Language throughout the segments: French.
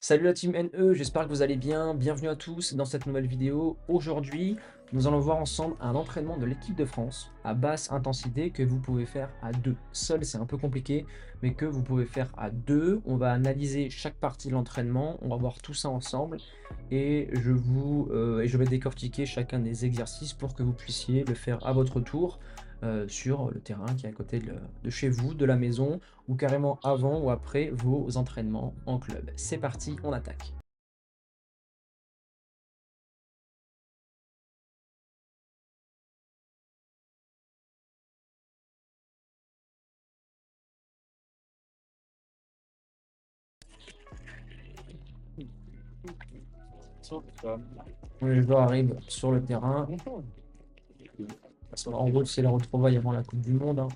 Salut la team NE, j'espère que vous allez bien. Bienvenue à tous dans cette nouvelle vidéo. Aujourd'hui, nous allons voir ensemble un entraînement de l'équipe de France à basse intensité que vous pouvez faire à deux. Seul, c'est un peu compliqué, mais que vous pouvez faire à deux. On va analyser chaque partie de l'entraînement, on va voir tout ça ensemble et je vais décortiquer chacun des exercices pour que vous puissiez le faire à votre tour sur le terrain qui est à côté de chez vous, de la maison ou carrément avant ou après vos entraînements en club. C'est parti, on attaque. Les joueurs arrivent sur le terrain. En gros, c'est la retrouvaille avant la Coupe du Monde, hein.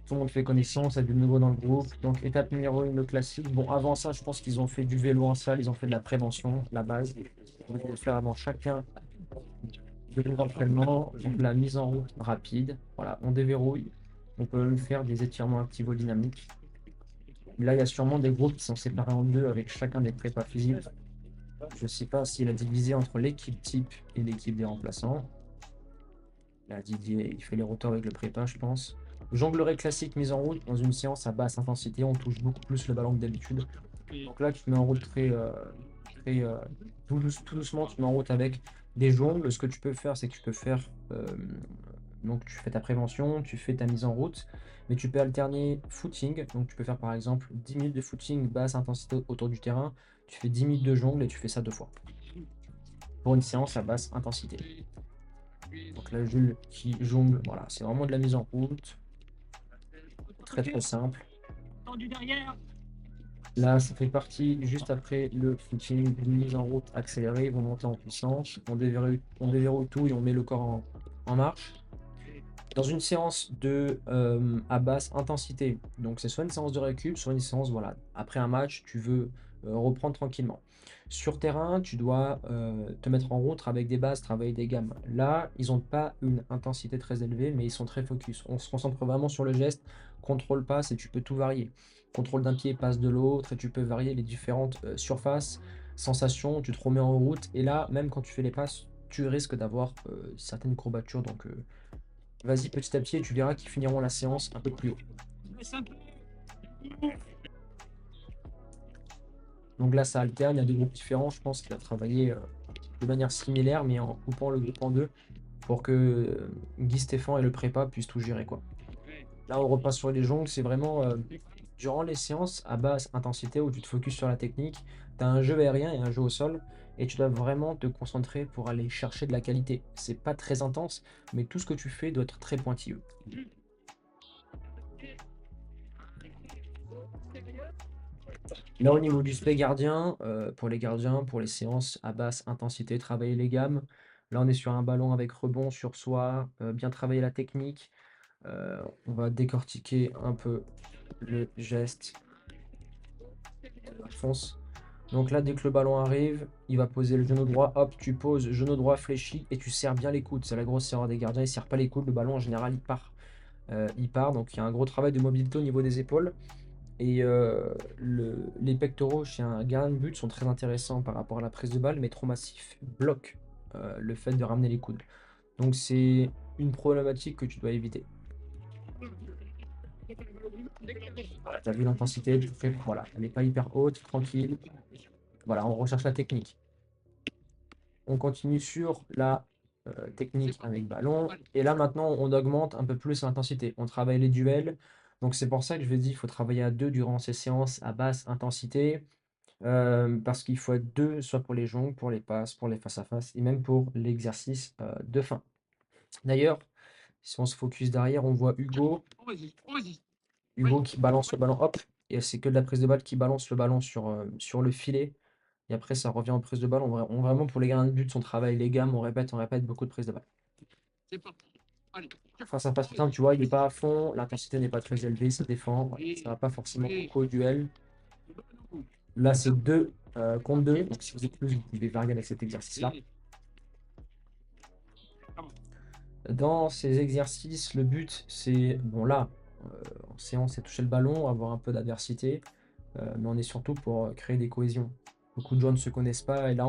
Tout le monde fait connaissance, il y a du nouveau dans le groupe. Donc, étape numéro 1, le classique. Bon, avant ça, je pense qu'ils ont fait du vélo en salle, ils ont fait de la prévention, la base. On va le faire avant chacun de nos entraînements. Donc, la mise en route rapide. Voilà, on déverrouille. On peut même faire des étirements activo-dynamiques. Là, il y a sûrement des groupes qui sont séparés en deux avec chacun des prépas physiques. Je ne sais pas s'il a divisé entre l'équipe type et l'équipe des remplaçants. Là, Didier, il fait les retours avec le prépa, je pense. Jonglerie classique mise en route dans une séance à basse intensité. On touche beaucoup plus le ballon que d'habitude. Donc là, tu te mets en route très, tout doucement, tu te mets en route avec des jongles. Ce que tu peux faire, c'est que tu peux faire. Donc, tu fais ta prévention, tu fais ta mise en route, mais tu peux alterner footing. Donc, tu peux faire par exemple 10 minutes de footing basse intensité autour du terrain. Tu fais 10 minutes de jongle et tu fais ça deux fois pour une séance à basse intensité. Donc là, Jules qui jongle, voilà, c'est vraiment de la mise en route, très très simple. Là, ça fait partie juste après le footing, une mise en route accélérée, ils vont monter en puissance, on déverrouille tout et on met le corps en marche. Dans une séance à basse intensité, donc c'est soit une séance de récup, soit une séance, voilà, après un match, tu veux reprendre tranquillement. Sur terrain, tu dois te mettre en route avec des bases, travailler des gammes. Là, ils n'ont pas une intensité très élevée, mais ils sont très focus. On se concentre vraiment sur le geste, contrôle passe et tu peux tout varier. Contrôle d'un pied, passe de l'autre et tu peux varier les différentes surfaces, sensations, tu te remets en route. Et là, même quand tu fais les passes, tu risques d'avoir certaines courbatures, donc vas-y petit à petit et tu verras qu'ils finiront la séance un peu plus haut. Donc là, ça alterne, il y a deux groupes différents. Je pense qu'il a travaillé de manière similaire, mais en coupant le groupe en deux pour que Guy Stéphane et le prépa puissent tout gérer, quoi. Là, on repasse sur les jongles. C'est vraiment durant les séances à basse intensité où tu te focuses sur la technique. Tu as un jeu aérien et un jeu au sol. Et tu dois vraiment te concentrer pour aller chercher de la qualité. C'est pas très intense, mais tout ce que tu fais doit être très pointilleux. Là, au niveau du spé gardien, pour les gardiens, pour les séances à basse intensité, travailler les gammes. Là, on est sur un ballon avec rebond sur soi, bien travailler la technique. On va décortiquer un peu le geste de Alphonse. Donc là, dès que le ballon arrive, il va poser le genou droit. Hop, tu poses genou droit fléchi et tu serres bien les coudes. C'est la grosse erreur des gardiens. Ils ne serrent pas les coudes. Le ballon, en général, il part. Il part. Donc il y a un gros travail de mobilité au niveau des épaules. Et les pectoraux chez un gardien de but sont très intéressants par rapport à la prise de balle, mais trop massif bloque le fait de ramener les coudes. Donc c'est une problématique que tu dois éviter. Voilà, tu as vu l'intensité, voilà, elle n'est pas hyper haute, tranquille. Voilà, on recherche la technique. On continue sur la technique avec ballon. Et là maintenant, on augmente un peu plus l'intensité. On travaille les duels. Donc c'est pour ça que je vais dire qu'il faut travailler à deux durant ces séances à basse intensité. Parce qu'il faut être deux, soit pour les jongles, pour les passes, pour les face-à-face, et même pour l'exercice de fin. D'ailleurs, si on se focus derrière, on voit Hugo qui balance le ballon, hop, et c'est que de la prise de balle qui balance le ballon sur le filet. Et après, ça revient en prise de balle. Vraiment, pour les gardiens de but, on travaille les gammes, on répète beaucoup de prises de balle. Face à face, putain, tu vois, il n'est pas à fond, l'intensité n'est pas très élevée, ça défend, voilà, ça va pas forcément beaucoup au duel. Là, c'est 2 contre 2, donc si vous êtes plus, vous pouvez varier avec cet exercice-là. Dans ces exercices, le but, c'est, bon là, en séance, c'est toucher le ballon, avoir un peu d'adversité. mais on est surtout pour créer des cohésions. Beaucoup de joueurs ne se connaissent pas, et là,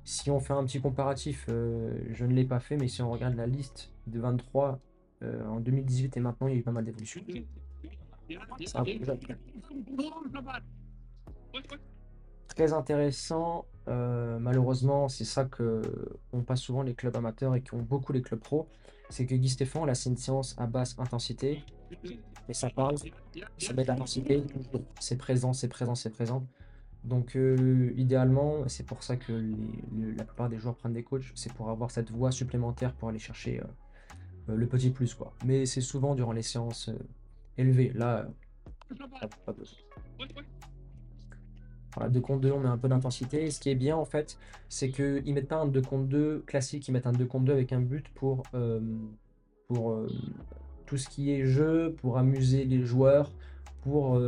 si on fait un petit comparatif, je ne l'ai pas fait, mais si on regarde la liste de 23 en 2018 et maintenant, il y a eu pas mal d'évolutions. C'est un peu très intéressant. Malheureusement, c'est ça que on passe souvent les clubs amateurs et qui ont beaucoup les clubs pro. C'est que Guy Stéphane, là, c'est une séance à basse intensité, et ça parle, ça met de l'intensité, c'est présent, c'est présent, c'est présent. Donc, idéalement, c'est pour ça que la plupart des joueurs prennent des coachs, c'est pour avoir cette voie supplémentaire pour aller chercher le petit plus, quoi. Mais c'est souvent durant les séances élevées. Là, pas besoin. Voilà, 2 contre 2, on met un peu d'intensité. Et ce qui est bien, en fait, c'est qu'ils ne mettent pas un 2 contre 2 classique, ils mettent un 2 contre 2 avec un but pour tout ce qui est jeu, pour amuser les joueurs, pour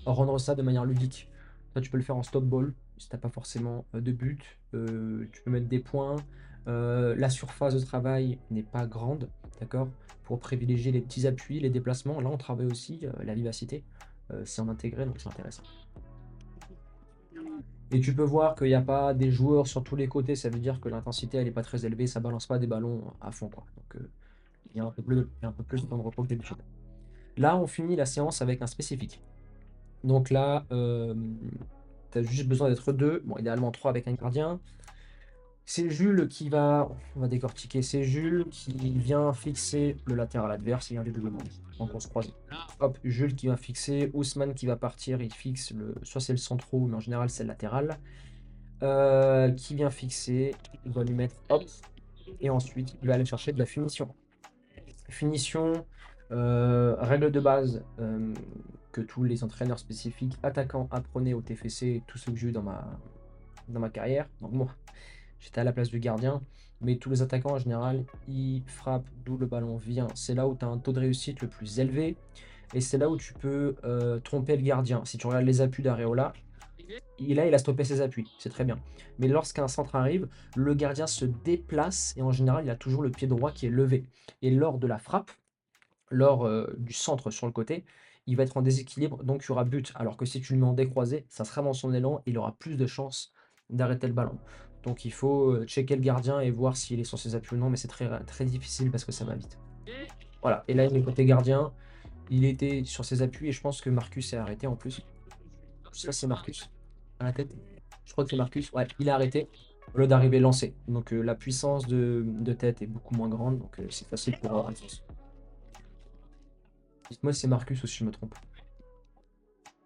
rendre ça de manière ludique. Ça, tu peux le faire en stop ball, si tu n'as pas forcément de but. Tu peux mettre des points. La surface de travail n'est pas grande, d'accord? Pour privilégier les petits appuis, les déplacements. Là, on travaille aussi la vivacité. C'est en intégré, donc c'est intéressant. Et tu peux voir qu'il n'y a pas des joueurs sur tous les côtés, ça veut dire que l'intensité elle n'est pas très élevée, ça balance pas des ballons à fond, quoi. Donc il y a un peu plus de temps de repos que d'habitude. Là, on finit la séance avec un spécifique. Donc là, tu as juste besoin d'être deux, bon, idéalement trois avec un gardien. C'est Jules qui va, on va décortiquer, c'est Jules qui vient fixer le latéral adverse, il y a les deux demandes en course croisée. Hop, Jules qui va fixer, Ousmane qui va partir, il fixe soit c'est le centraux, mais en général c'est le latéral. Qui vient fixer, il va lui mettre hop, et ensuite il va aller chercher de la finition. Finition, règle de base que tous les entraîneurs spécifiques attaquants apprenaient au TFC, tous ceux que j'ai eu dans ma carrière. Donc moi, j'étais à la place du gardien, mais tous les attaquants en général, ils frappent d'où le ballon vient. C'est là où tu as un taux de réussite le plus élevé, et c'est là où tu peux tromper le gardien. Si tu regardes les appuis d'Areola, il a stoppé ses appuis, c'est très bien. Mais lorsqu'un centre arrive, le gardien se déplace et en général, il a toujours le pied droit qui est levé. Et lors de la frappe, lors du centre sur le côté, il va être en déséquilibre, donc il y aura but. Alors que si tu le mets en décroisé, ça sera dans son élan, il aura plus de chances d'arrêter le ballon. Donc il faut checker le gardien et voir s'il est sur ses appuis ou non, mais c'est très, très difficile parce que ça va vite. Voilà, et là, il est côté gardien, il était sur ses appuis et je pense que Marcus est arrêté en plus. Ça, c'est Marcus à la tête. Je crois que c'est Marcus. Ouais, il est arrêté au lieu d'arriver lancé. Donc la puissance de tête est beaucoup moins grande, donc c'est facile pour Alphonse. Dites-moi si c'est Marcus ou si je me trompe.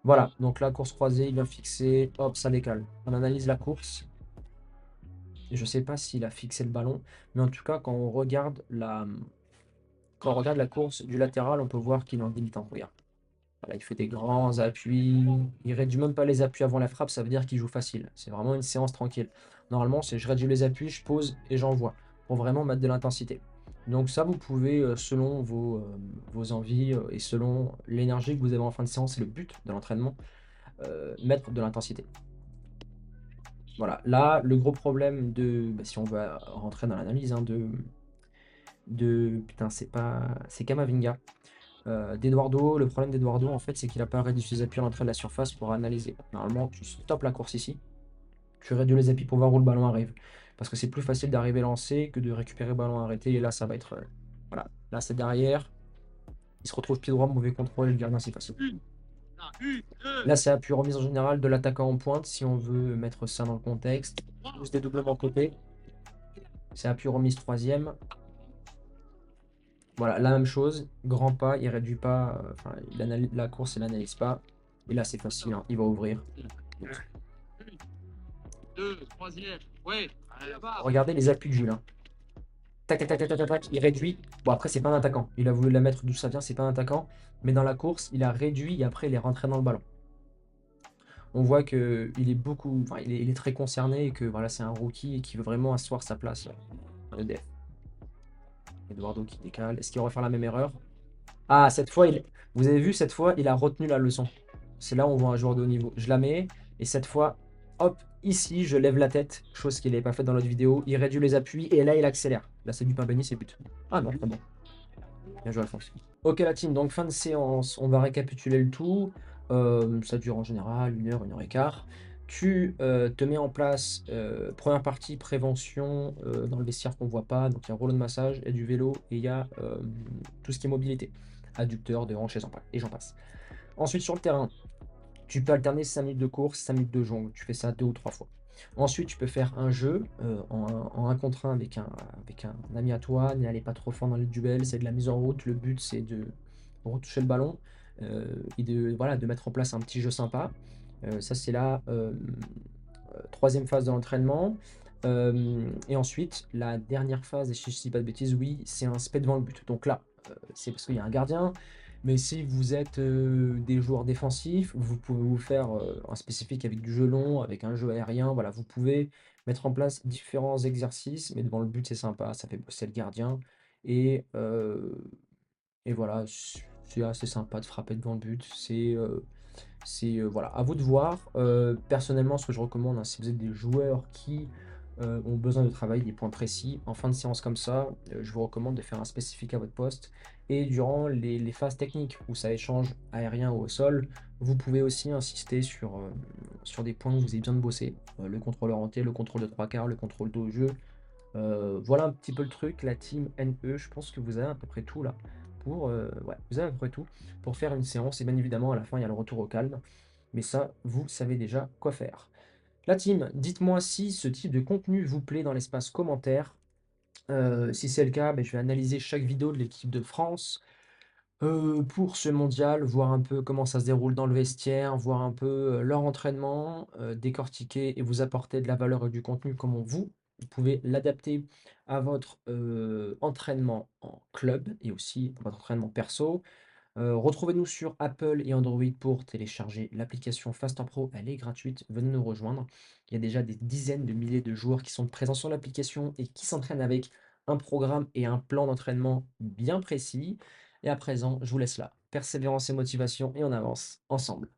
Voilà, donc la course croisée, il vient fixer, hop, ça décale. On analyse la course. Je sais pas s'il a fixé le ballon, mais en tout cas, quand on regarde la course du latéral, on peut voir qu'il est en débutant. Regarde. Voilà, il fait des grands appuis. Il réduit même pas les appuis avant la frappe, ça veut dire qu'il joue facile. C'est vraiment une séance tranquille. Normalement, c'est je réduis les appuis, je pose et j'envoie pour vraiment mettre de l'intensité. Donc ça, vous pouvez, selon vos envies et selon l'énergie que vous avez en fin de séance et le but de l'entraînement, mettre de l'intensité. Voilà, là, le gros problème si on veut rentrer dans l'analyse, hein, putain, c'est Kamavinga. D'Eduardo, le problème d'Eduardo, en fait, c'est qu'il n'a pas réduit ses appuis à l'entrée de la surface pour analyser. Normalement, tu stoppes la course ici, tu réduis les appuis pour voir où le ballon arrive. Parce que c'est plus facile d'arriver lancé que de récupérer le ballon arrêté. Et là, ça va être. Voilà. Là, c'est derrière. Il se retrouve pied droit, mauvais contrôle, et le gardien, c'est facile. Là, c'est appui remise en général de l'attaquant en pointe, si on veut mettre ça dans le contexte. Plus dédoublement côté. C'est appui remise troisième. Voilà, la même chose, grand pas, il réduit pas, la course, il n'analyse pas. Et là, c'est facile, hein, il va ouvrir. Regardez les appuis de Jules. Hein. Tac, tac, tac, tac, tac, tac, il réduit. Bon, après, c'est pas un attaquant. Il a voulu la mettre d'où ça vient, c'est pas un attaquant. Mais dans la course, il a réduit et après, il est rentré dans le ballon. On voit qu'il est beaucoup, il est très concerné et que voilà, c'est un rookie et qui veut vraiment asseoir sa place en EDF. Eduardo qui décale. Est-ce qu'il va refaire la même erreur? Ah, cette fois, vous avez vu, cette fois, il a retenu la leçon. C'est là où on voit un joueur de haut niveau. Je la mets, et cette fois, hop, ici, je lève la tête, chose qu'il n'avait pas faite dans l'autre vidéo. Il réduit les appuis, et là, il accélère. Là, c'est du pain béni, c'est but. Ah non, très bon. Bien joué, Alphonse. Ok, la team, donc fin de séance, on va récapituler le tout. Ça dure en général 1 heure et quart. Tu, te mets en place, 1re partie prévention, dans le vestiaire qu'on voit pas, donc il y a un rouleau de massage, il y a du vélo et il y a, tout ce qui est mobilité, adducteurs de hanches et j'en passe. Ensuite sur le terrain, tu peux alterner 5 minutes de course, 5 minutes de jongle, tu fais ça 2 ou 3 fois. Ensuite, tu peux faire un jeu, en 1 contre 1 avec un ami à toi, n'allez pas trop fort dans les duels, c'est de la mise en route. Le but, c'est de retoucher le ballon, et de voilà, de mettre en place un petit jeu sympa. Ça, c'est la, 3e phase de l'entraînement. Et ensuite, la dernière phase, et si je dis pas de bêtises, oui, c'est un spé devant le but. Donc là, c'est parce qu'il y a un gardien, mais si vous êtes, des joueurs défensifs, vous pouvez vous faire, un spécifique avec du jeu long, avec un jeu aérien, voilà, vous pouvez mettre en place différents exercices, mais devant le but, c'est sympa, ça fait bosser le gardien et et voilà, c'est assez sympa de frapper devant le but. Voilà, à vous de voir. Personnellement, ce que je recommande, hein, si vous êtes des joueurs qui, ont besoin de travailler des points précis, en fin de séance comme ça, je vous recommande de faire un spécifique à votre poste et durant les phases techniques où ça échange aérien ou au sol, vous pouvez aussi insister sur des points où vous avez besoin de bosser. Le contrôle orienté, le contrôle de 3 quarts, le contrôle dos au jeu. Voilà un petit peu le truc, la team NE, je pense que vous avez à peu près tout là pour, ouais, vous avez à peu près tout pour faire une séance et bien évidemment à la fin il y a le retour au calme, mais ça, vous savez déjà quoi faire. La team, dites-moi si ce type de contenu vous plaît dans l'espace commentaire. Si c'est le cas, beh, je vais analyser chaque vidéo de l'équipe de France, pour ce mondial, voir un peu comment ça se déroule dans le vestiaire, voir un peu, leur entraînement, décortiquer et vous apporter de la valeur et du contenu, comment vous pouvez l'adapter à votre, entraînement en club et aussi à votre entraînement perso. Retrouvez-nous sur Apple et Android pour télécharger l'application Fast Pro, elle est gratuite, venez nous rejoindre. Il y a déjà des dizaines de milliers de joueurs qui sont présents sur l'application et qui s'entraînent avec un programme et un plan d'entraînement bien précis. Et à présent, je vous laisse là. Persévérance et motivation et on avance ensemble.